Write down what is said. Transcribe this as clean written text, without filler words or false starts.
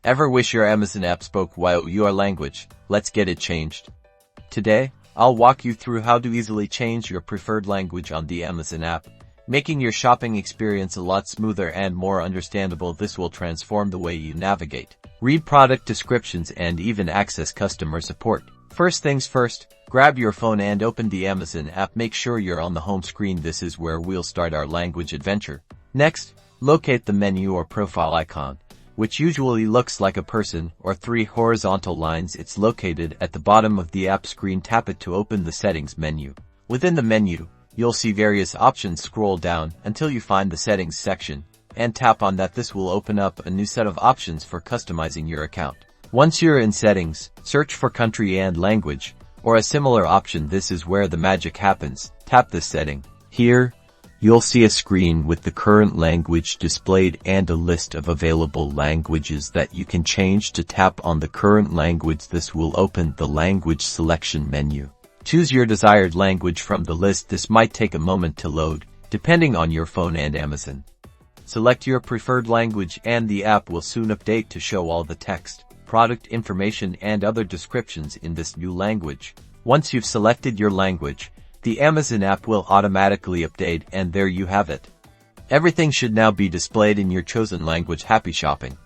Ever wish your Amazon app spoke your language? Let's get it changed. Today, I'll walk you through how to easily change your preferred language on the Amazon app, making your shopping experience a lot smoother and more understandable. This will transform the way you navigate, read product descriptions, and even access customer support. First things first, grab your phone and open the Amazon app. Make sure you're on the home screen. This is where we'll start our language adventure. Next, locate the menu or profile icon, which usually looks like a person or three horizontal lines. It's located at the bottom of the app screen. Tap it to open the settings menu. Within the menu, you'll see various options. Scroll down until you find the settings section and tap on that. This will open up a new set of options for customizing your account. Once you're in settings, search for country and language or a similar option. This is where the magic happens. Tap this setting. Here, you'll see a screen with the current language displayed and a list of available languages that you can change. To tap on the current language, this will open the language selection menu. Choose your desired language from the list. This might take a moment to load, depending on your phone and Amazon. Select your preferred language and the app will soon update to show all the text, product information, and other descriptions in this new language. Once you've selected your language, the Amazon app will automatically update, and there you have it. Everything should now be displayed in your chosen language. Happy shopping!